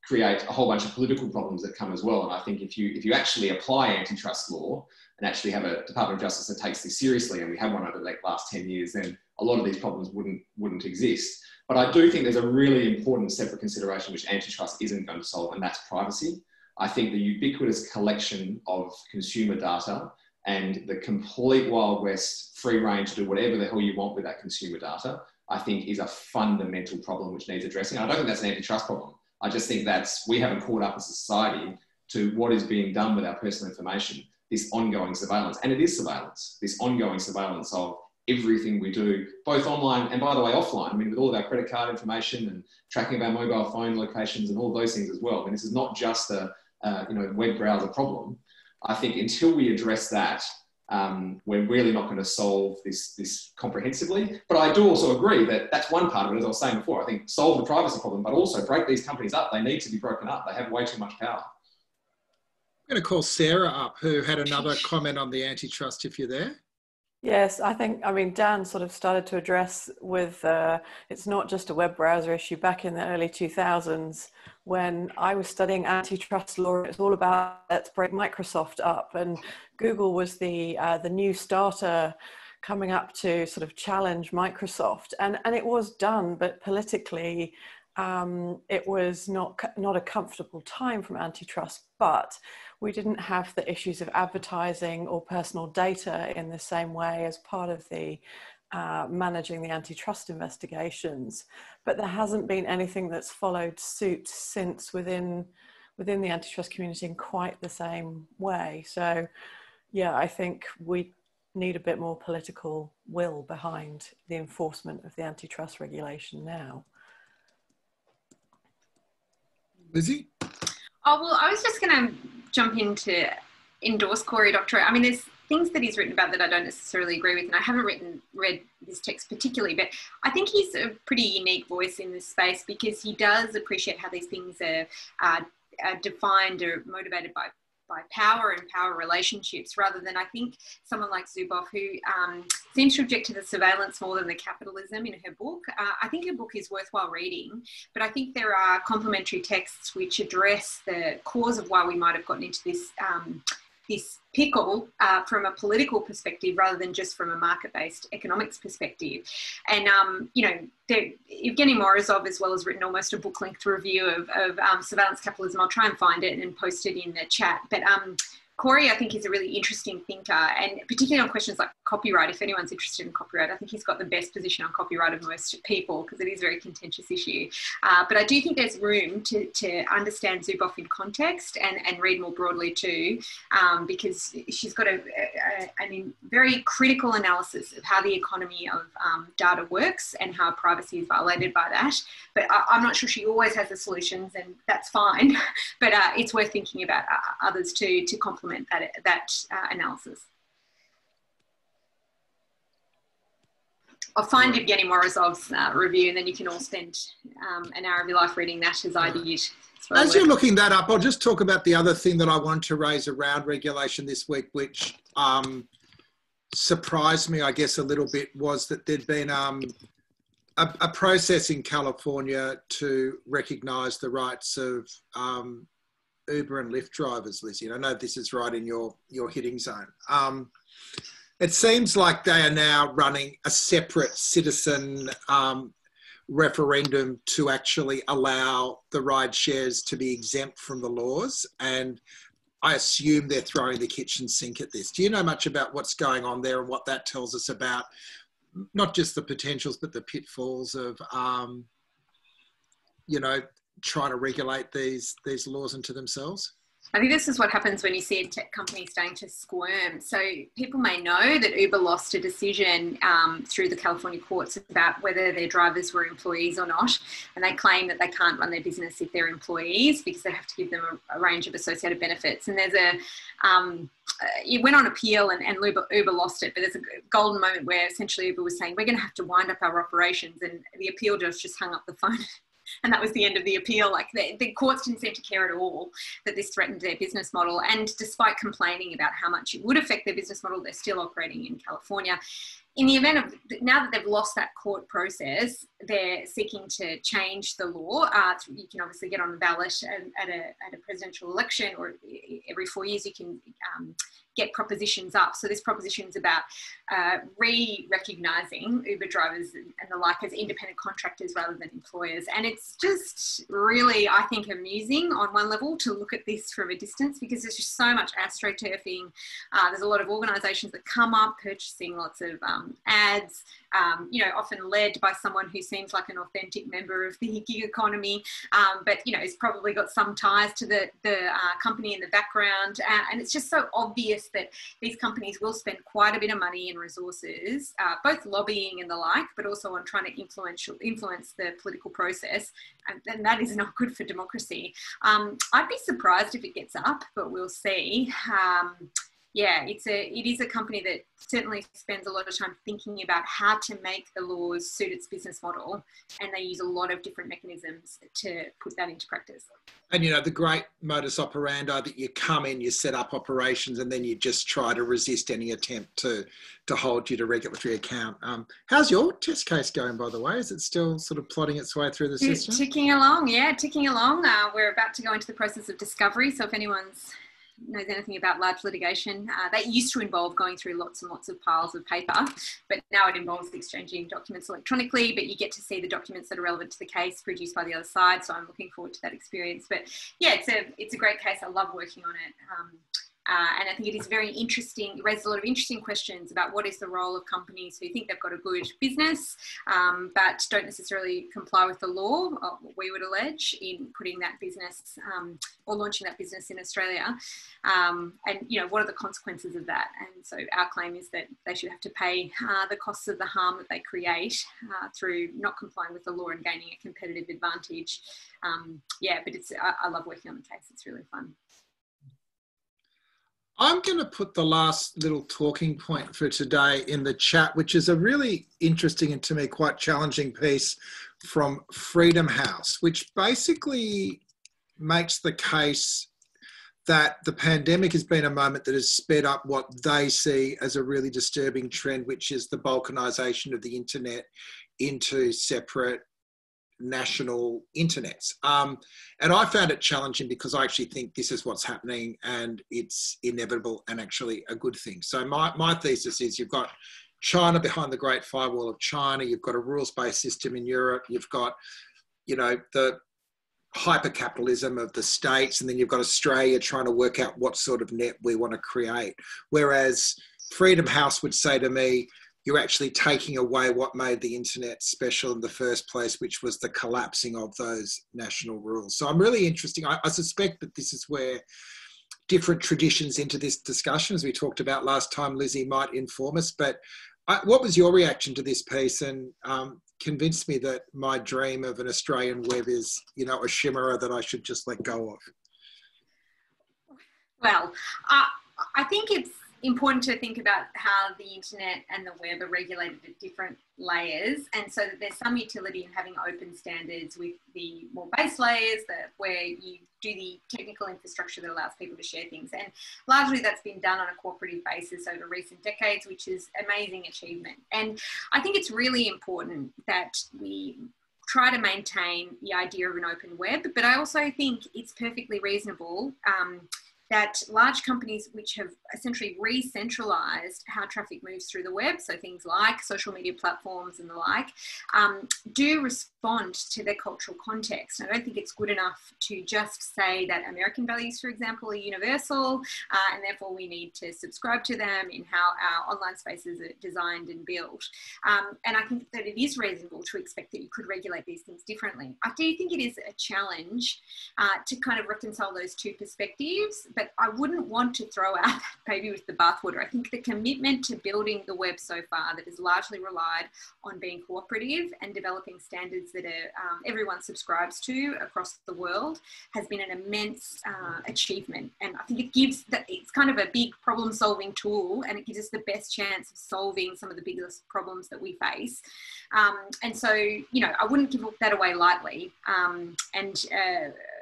create a whole bunch of political problems that come as well. And I think if you actually apply antitrust law and actually have a Department of Justice that takes this seriously, and we have one over the last 10 years, then a lot of these problems wouldn't exist. But I do think there's a really important separate consideration which antitrust isn't going to solve, and that's privacy. I think the ubiquitous collection of consumer data and the complete Wild West free reign to do whatever the hell you want with that consumer data, I think is a fundamental problem which needs addressing. I don't think that's an antitrust problem. I just think we haven't caught up as a society to what is being done with our personal information, this ongoing surveillance. And it is surveillance, this ongoing surveillance of everything we do, both online and, by the way, offline. I mean, with all of our credit card information and tracking of our mobile phone locations and all those things as well. I mean, this is not just a web browser problem. I think until we address that, we're really not going to solve this comprehensively. But I do also agree that that's one part of it, as I was saying before. I think solve the privacy problem, but also break these companies up. They need to be broken up. They have way too much power. I'm going to call Sarah up, who had another comment on the antitrust, if you're there. Yes, I mean, Dan sort of started to address with, it's not just a web browser issue. Back in the early 2000s, when I was studying antitrust law, it's all about let's break Microsoft up. And Google was the new starter coming up to sort of challenge Microsoft. And it was done, but politically, it was not a comfortable time from antitrust, but we didn't have the issues of advertising or personal data in the same way as part of the managing the antitrust investigations. But there hasn't been anything that's followed suit since within the antitrust community in quite the same way. So yeah, I think we need a bit more political will behind the enforcement of the antitrust regulation now. Lizzie? Oh, well, I was just going to jump in to endorse Corey Doctorow. I mean, there's things that he's written about that I don't necessarily agree with, and I haven't read this text particularly, but I think he's a pretty unique voice in this space because he does appreciate how these things are defined or motivated by power and power relationships, rather than, I think, someone like Zuboff, who seems to object to the surveillance more than the capitalism in her book. I think her book is worthwhile reading, but I think there are complementary texts which address the cause of why we might have gotten into this this pickle from a political perspective rather than just from a market-based economics perspective. And, you know, Evgeny Morozov as well has written almost a book-length review of surveillance capitalism. I'll try and find it and post it in the chat. But Corey, I think, is a really interesting thinker, and particularly on questions like copyright. If anyone's interested in copyright, I think he's got the best position on copyright of most people because it is a very contentious issue. But I do think there's room to understand Zuboff in context and read more broadly too, because she's got a very critical analysis of how the economy of data works and how privacy is violated by that. But I'm not sure she always has the solutions, and that's fine. But it's worth thinking about others too to complement that analysis. I'll find Evgeny Morozov's review, and then you can all spend an hour of your life reading that as I did. As you're looking that up, I'll just talk about the other thing that I wanted to raise around regulation this week, which surprised me, I guess, a little bit, was that there'd been a process in California to recognise the rights of Uber and Lyft drivers, Lizzie. And I know this is right in your hitting zone. It seems like they are now running a separate citizen referendum to actually allow the ride shares to be exempt from the laws. And I assume they're throwing the kitchen sink at this. Do you know much about what's going on there and what that tells us about not just the potentials, but the pitfalls of, you know, trying to regulate these laws into themselves? I think this is what happens when you see a tech company starting to squirm. So people may know that Uber lost a decision through the California courts about whether their drivers were employees or not. And they claim that they can't run their business if they're employees because they have to give them a range of associated benefits. And there's it went on appeal and Uber lost it, but there's a golden moment where essentially Uber was saying, we're going to have to wind up our operations. And the appeal judge just hung up the phone. And that was the end of the appeal. Like the courts didn't seem to care at all that this threatened their business model. And despite complaining about how much it would affect their business model, they're still operating in California. In the event of, now that they've lost that court process, they're seeking to change the law. You can obviously get on the ballot at a presidential election, or every 4 years you can get propositions up. So this proposition is about re-recognising Uber drivers and the like as independent contractors rather than employers. And it's just really, I think, amusing on one level to look at this from a distance because there's just so much astroturfing. There's a lot of organisations that come up purchasing lots of ads, you know, often led by someone who seems like an authentic member of the gig economy, but, you know, has probably got some ties to the company in the background. And it's just so obvious that these companies will spend quite a bit of money and resources, both lobbying and the like, but also on trying to influence the political process. And that is not good for democracy. I'd be surprised if it gets up, but we'll see. it is a company that certainly spends a lot of time thinking about how to make the laws suit its business model, and they use a lot of different mechanisms to put that into practice. And, you know, the great modus operandi that you come in, you set up operations, and then you just try to resist any attempt to hold you to regulatory account. How's your test case going, by the way? Is it still sort of plodding its way through the system? Ticking along, ticking along. We're about to go into the process of discovery. So if anyone's knows anything about large litigation, that used to involve going through lots and lots of piles of paper, but now it involves exchanging documents electronically, but you get to see the documents that are relevant to the case produced by the other side. So I'm looking forward to that experience. But yeah, it's a great case. I love working on it. And I think it is very interesting. It raises a lot of interesting questions about what is the role of companies who think they've got a good business, but don't necessarily comply with the law, we would allege, in putting that business or launching that business in Australia. And, you know, what are the consequences of that? And so our claim is that they should have to pay the costs of the harm that they create through not complying with the law and gaining a competitive advantage. But I love working on the case. It's really fun. I'm going to put the last little talking point for today in the chat, which is a really interesting and to me quite challenging piece from Freedom House, which basically makes the case that the pandemic has been a moment that has sped up what they see as a really disturbing trend, which is the balkanisation of the internet into separate national internets. And I found it challenging because I actually think this is what's happening and it's inevitable and actually a good thing. So my thesis is you've got China behind the Great Firewall of China, you've got a rules-based system in Europe, you've got, you know, the hyper-capitalism of the States, and then you've got Australia trying to work out what sort of net we want to create. Whereas Freedom House would say to me, you're actually taking away what made the internet special in the first place, which was the collapsing of those national rules. So I'm really interested. I suspect that this is where different traditions into this discussion, as we talked about last time, Lizzie, might inform us. But what was your reaction to this piece, and convinced me that my dream of an Australian web is, you know, a chimera that I should just let go of? Well, I think it's important to think about how the internet and the web are regulated at different layers, and so that there's some utility in having open standards with the more base layers where you do the technical infrastructure that allows people to share things. And largely that's been done on a cooperative basis over recent decades, which is amazing achievement. And I think it's really important that we try to maintain the idea of an open web, but I also think it's perfectly reasonable that large companies which have essentially re-centralised how traffic moves through the web, so things like social media platforms and the like, do respond to their cultural context. I don't think it's good enough to just say that American values, for example, are universal, and therefore we need to subscribe to them in how our online spaces are designed and built. And I think that it is reasonable to expect that you could regulate these things differently. I do think it is a challenge to kind of reconcile those two perspectives, but I wouldn't want to throw out that baby with the bathwater. I think the commitment to building the web so far that has largely relied on being cooperative and developing standards that everyone subscribes to across the world has been an immense achievement. And I think it's kind of a big problem-solving tool, and it gives us the best chance of solving some of the biggest problems that we face. And so, you know, I wouldn't give that away lightly.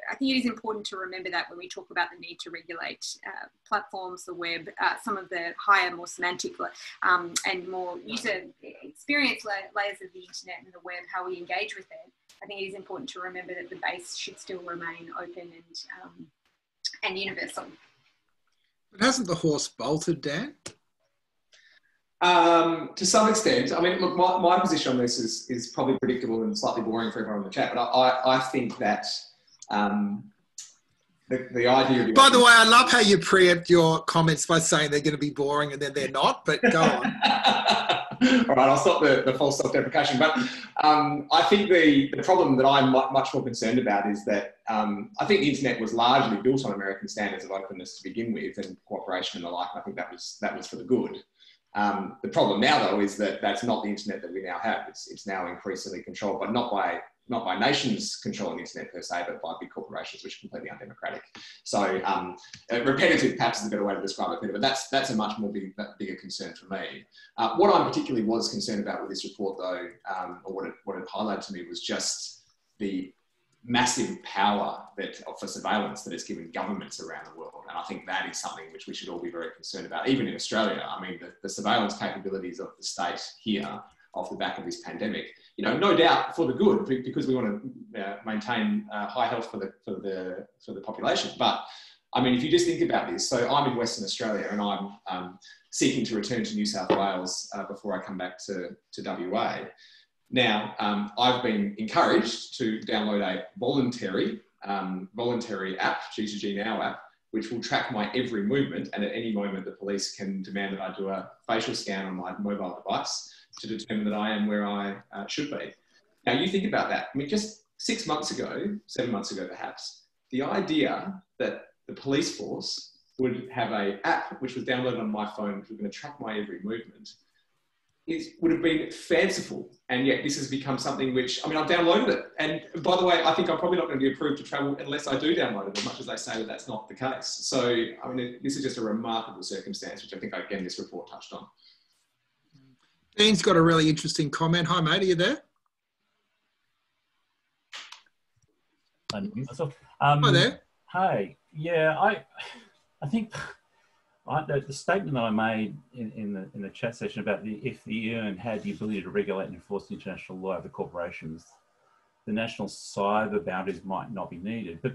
I think it is important to remember that when we talk about the need to regulate platforms, the web, some of the higher, more semantic and more user experience layers of the internet and the web, how we engage with it. I think it is important to remember that the base should still remain open and universal. But hasn't the horse bolted, Dan? To some extent. I mean, look, my position on this is probably predictable and slightly boring for everyone in the chat, but I think that the idea of... By the way, I love how you preempt your comments by saying they're going to be boring and then they're not, but go on. All right, I'll stop the false self-deprecation. But I think the problem that I'm much more concerned about is that I think the internet was largely built on American standards of openness to begin with and cooperation and the like, and I think that was for the good. The problem now, though, is that that's not the internet that we now have. It's now increasingly controlled, but not by not by nations controlling the internet per se, but by big corporations, which are completely undemocratic. So repetitive perhaps is a better way to describe it, Peter, but that's a much more bigger concern for me. What I particularly was concerned about with this report, though, or what it highlighted to me, was just the massive power for surveillance that it's given governments around the world. And I think that is something which we should all be very concerned about, even in Australia. I mean, the surveillance capabilities of the state here off the back of this pandemic, no doubt for the good, because we want to maintain high health for the population. But I mean, if you just think about this, so I'm in Western Australia and I'm seeking to return to New South Wales before I come back to WA. Now, I've been encouraged to download a voluntary app, G2G Now app, which will track my every movement. And at any moment, the police can demand that I do a facial scan on my mobile device to determine that I am where I should be. Now, you think about that. I mean, just 7 months ago perhaps, the idea that the police force would have an app which was downloaded on my phone, which was going to track my every movement, would have been fanciful. And yet this has become something which, I mean, I've downloaded it. And by the way, I think I'm probably not going to be approved to travel unless I do download it, as much as they say that that's not the case. So, I mean, this is just a remarkable circumstance, which I think, again, this report touched on. Dean's got a really interesting comment. Hi, mate, are you there? Hi there. Hey, yeah, I think the statement that I made in the chat session about if the UN had the ability to regulate and enforce international law over corporations, the national cyber boundaries might not be needed. But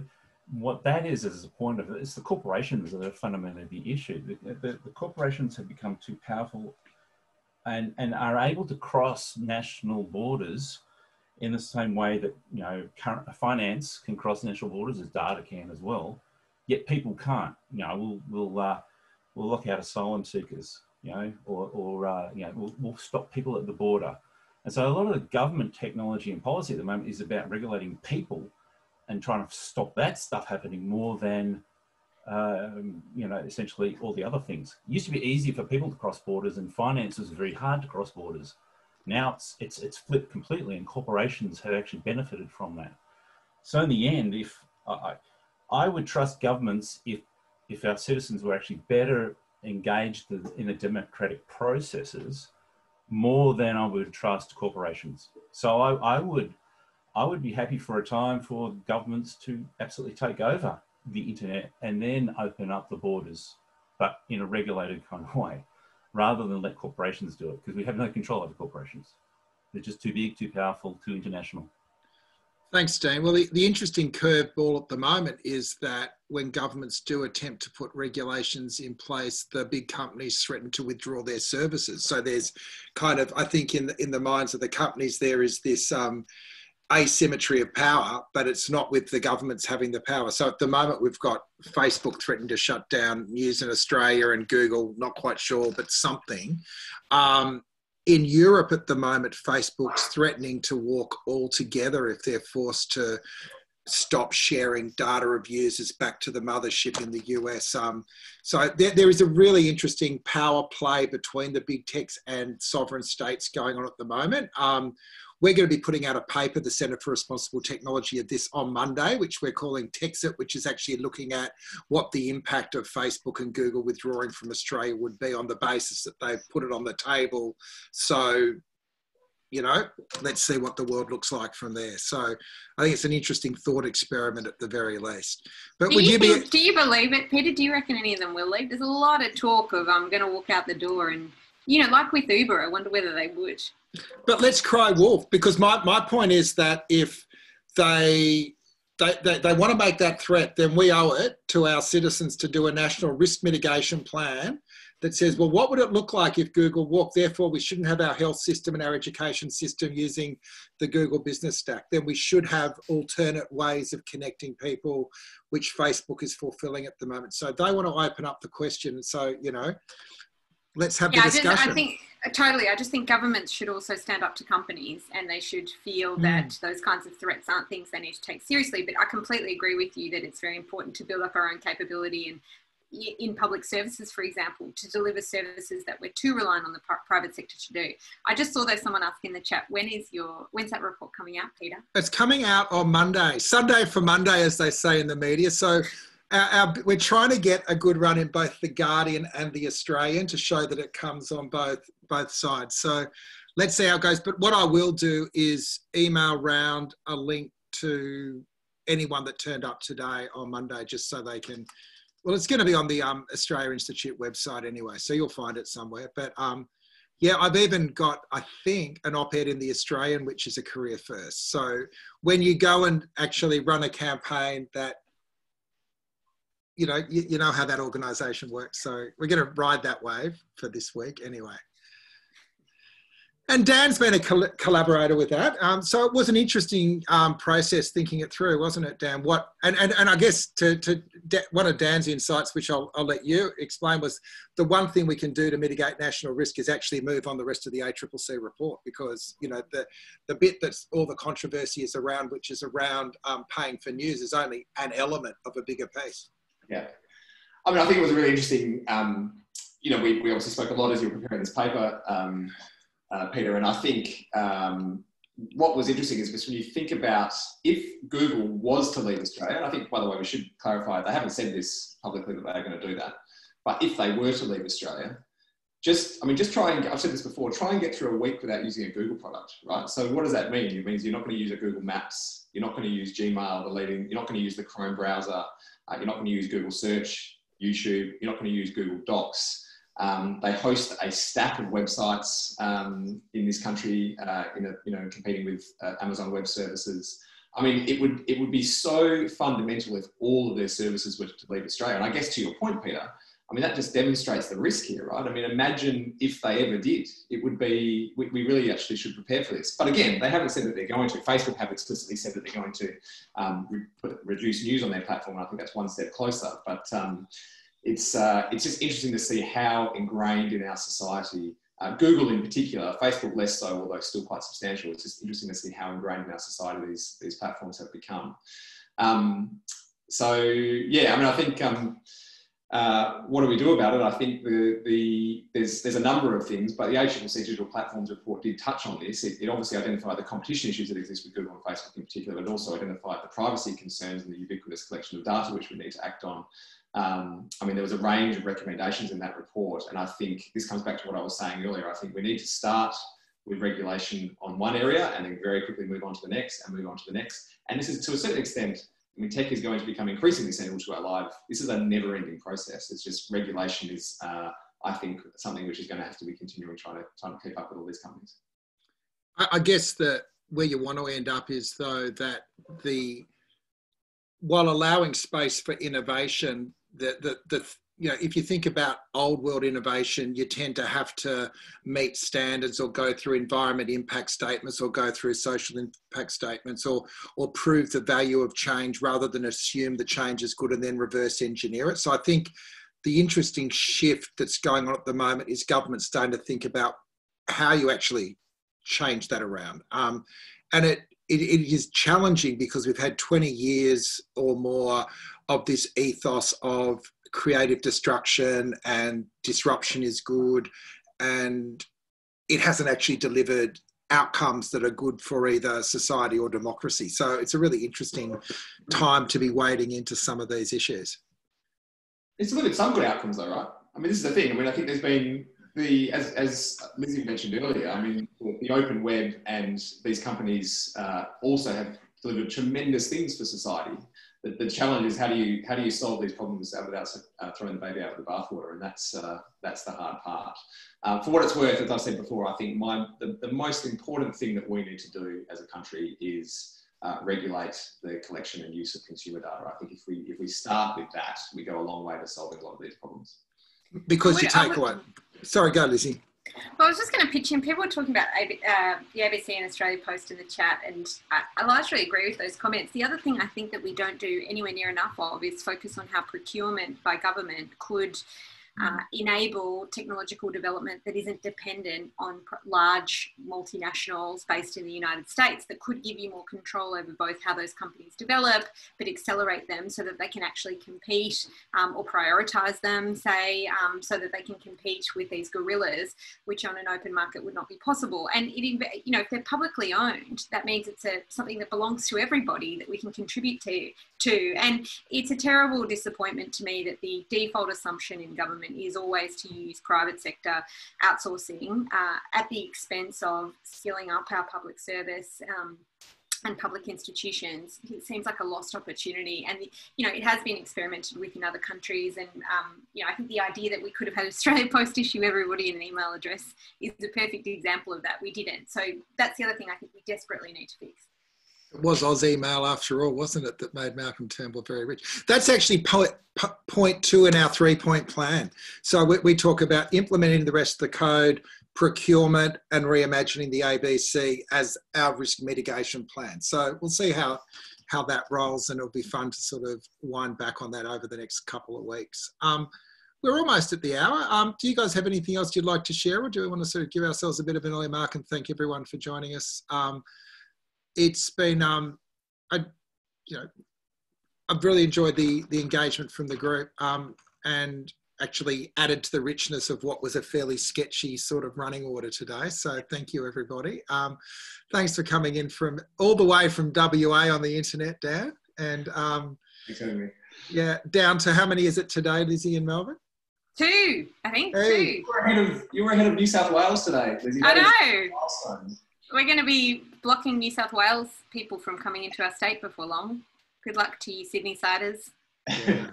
what that is a point of it, it's the corporations that are fundamentally the issue. The corporations have become too powerful and are able to cross national borders in the same way that current finance can cross national borders as data can as well. Yet people can't. We'll lock out asylum seekers, we'll stop people at the border. And so a lot of the government technology and policy at the moment is about regulating people and trying to stop that stuff happening more than, essentially all the other things. It used to be easy for people to cross borders, and finance was very hard to cross borders. Now it's flipped completely, and corporations have actually benefited from that. So in the end, if I would trust governments if our citizens were actually better engaged in the democratic processes more than I would trust corporations. So I would be happy for a time for governments to absolutely take over the internet and then open up the borders, but in a regulated kind of way, rather than let corporations do it, because we have no control over corporations. They're just too big, too powerful, too international. Thanks, Dean. Well, the interesting curveball at the moment is that when governments do attempt to put regulations in place, the big companies threaten to withdraw their services. So there's kind of, I think in the minds of the companies, there is this asymmetry of power, but it's not with the governments having the power. So at the moment, we've got Facebook threatening to shut down news in Australia and Google, not quite sure, but something. In Europe at the moment, Facebook's threatening to walk altogether if they're forced to stop sharing data of users back to the mothership in the US. So there is a really interesting power play between the big techs and sovereign states going on at the moment. We're going to be putting out a paper, the Centre for Responsible Technology, of this on Monday, which we're calling Texit, which is actually looking at what the impact of Facebook and Google withdrawing from Australia would be on the basis that they've put it on the table. So, let's see what the world looks like from there. So I think it's an interesting thought experiment at the very least. But do you believe it, Peter? Do you reckon any of them will leave? There's a lot of talk of I'm going to walk out the door and, like with Uber, I wonder whether they would. But let's cry wolf, because my point is that if they want to make that threat, then we owe it to our citizens to do a national risk mitigation plan that says, well, what would it look like if Google walked? Therefore, we shouldn't have our health system and our education system using the Google business stack. Then we should have alternate ways of connecting people, which Facebook is fulfilling at the moment. So they want to open up the question. So, let's have the discussion. I just think governments should also stand up to companies, and they should feel that those kinds of threats aren't things they need to take seriously. But I completely agree with you that it's very important to build up our own capability and in public services, for example, to deliver services that we're too reliant on the private sector to do. I just saw there's someone asking in the chat, when's that report coming out, Peter? It's coming out on Monday, Sunday for Monday, as they say in the media. So we're trying to get a good run in both The Guardian and The Australian to show that it comes on both sides. So let's see how it goes. But what I will do is email round a link to anyone that turned up today on Monday, just so they can, well, it's going to be on the Australia Institute website anyway, so you'll find it somewhere. But yeah, I've even got, I think, an op-ed in the Australian, which is a career first. So when you go and actually run a campaign that, you know how that organisation works. So we're going to ride that wave for this week anyway. And Dan's been a collaborator with that. So it was an interesting process thinking it through, wasn't it, Dan? And I guess to one of Dan's insights, which I'll let you explain, was the one thing we can do to mitigate national risk is actually move on the rest of the ACCC report, because, you know, the bit that's all the controversy is around, which is around paying for news, is only an element of a bigger piece. Yeah. I mean, I think it was really interesting. You know, we obviously spoke a lot as you were preparing this paper, Peter, and I think what was interesting is when you think about if Google was to leave Australia, and I think, by the way, we should clarify, they haven't said this publicly that they're going to do that, but if they were to leave Australia, just try and, I've said this before, try and get through a week without using a Google product, right? So what does that mean? It means you're not going to use a Google Maps, you're not going to use Gmail, you're not going to use the Chrome browser, you're not going to use Google Search, YouTube, you're not going to use Google Docs. They host a stack of websites in this country, competing with Amazon Web Services. I mean, it would be so fundamental if all of their services were to leave Australia. And I guess to your point, Peter, I mean, that just demonstrates the risk here, right? I mean, imagine if they ever did. It would be, we really actually should prepare for this. But again, they haven't said that they're going to. Facebook have explicitly said that they're going to reduce news on their platform. And I think that's one step closer. But it's just interesting to see how ingrained in our society, Google in particular, Facebook less so, although still quite substantial. It's just interesting to see how ingrained in our society these platforms have become. So yeah, I mean, I think what do we do about it? I think there's a number of things, but the ACCC Digital Platforms Report did touch on this. It obviously identified the competition issues that exist with Google and Facebook in particular, but also identified the privacy concerns and the ubiquitous collection of data which we need to act on. I mean, there was a range of recommendations in that report, and I think this comes back to what I was saying earlier. I think we need to start with regulation on one area and then very quickly move on to the next and move on to the next. And this is, to a certain extent, I mean, tech is going to become increasingly central to our life. This is a never-ending process. It's just regulation is, I think, something which is going to have to be continually trying to keep up with all these companies. I guess that where you want to end up is, though, that while allowing space for innovation, if you think about old world innovation, you tend to have to meet standards or go through environment impact statements or go through social impact statements or prove the value of change rather than assume the change is good and then reverse engineer it. So I think the interesting shift that's going on at the moment is government starting to think about how you actually change that around. And it is challenging because we've had 20 years or more of this ethos of creative destruction and disruption is good, and it hasn't actually delivered outcomes that are good for either society or democracy. So it's a really interesting time to be wading into some of these issues. It's delivered some good outcomes though, right? I mean, this is the thing. I mean, I think there's been as Lizzie mentioned earlier, I mean, the open web and these companies also have delivered tremendous things for society. The challenge is how do you solve these problems without throwing the baby out with the bathwater, and that's the hard part. For what it's worth, as I've said before, I think the most important thing that we need to do as a country is regulate the collection and use of consumer data. I think if we start with that, we go a long way to solving a lot of these problems. Because you take away. Sorry, go, Lizzie. Well, I was just going to pitch in. People were talking about the ABC and Australia Post in the chat, and I largely agree with those comments. The other thing I think that we don't do anywhere near enough of is focus on how procurement by government could enable technological development that isn't dependent on large multinationals based in the United States, that could give you more control over both how those companies develop, but accelerate them so that they can actually compete, or prioritise them, say, so that they can compete with these gorillas, which on an open market would not be possible. And if they're publicly owned, that means it's something that belongs to everybody that we can contribute to. And it's a terrible disappointment to me that the default assumption in government is always to use private sector outsourcing at the expense of skilling up our public service and public institutions. It seems like a lost opportunity, and it has been experimented with in other countries. And I think the idea that we could have had Australia Post issue everybody an email address is a perfect example of that. We didn't. So that's the other thing I think we desperately need to fix. It was Oz email after all, wasn't it, that made Malcolm Turnbull very rich? That's actually point 2 in our 3-point plan. So we talk about implementing the rest of the code, procurement, and reimagining the ABC as our risk mitigation plan. So we'll see how that rolls, and it'll be fun to sort of wind back on that over the next couple of weeks. We're almost at the hour. Do you guys have anything else you'd like to share, or do we want to sort of give ourselves a bit of an early mark and thank everyone for joining us? It's been, I've really enjoyed the engagement from the group, and actually added to the richness of what was a fairly sketchy sort of running order today. So thank you, everybody. Thanks for coming in from all the way from WA on the internet, Dan. And Thanks for having me. Yeah, down to how many is it today, Lizzie, in Melbourne? 2, I think. Hey. 2. You were ahead of New South Wales today, Lizzie. I know. We're going to be blocking New South Wales people from coming into our state before long. Good luck to you Sydney-siders. Yeah.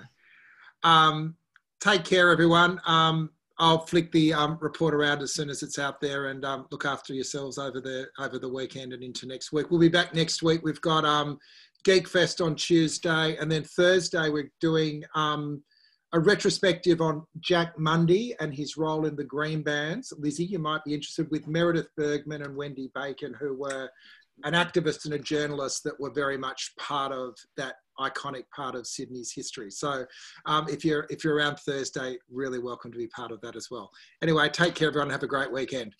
Take care, everyone. I'll flick the report around as soon as it's out there, and look after yourselves over the weekend and into next week. We'll be back next week. We've got Geek Fest on Tuesday, and then Thursday we're doing a retrospective on Jack Mundy and his role in the Green Bands. Lizzie, you might be interested, with Meredith Bergman and Wendy Bacon, who were an activist and a journalist that were very much part of that iconic part of Sydney's history. So if you're around Thursday, really welcome to be part of that as well. Anyway, take care, everyone. Have a great weekend.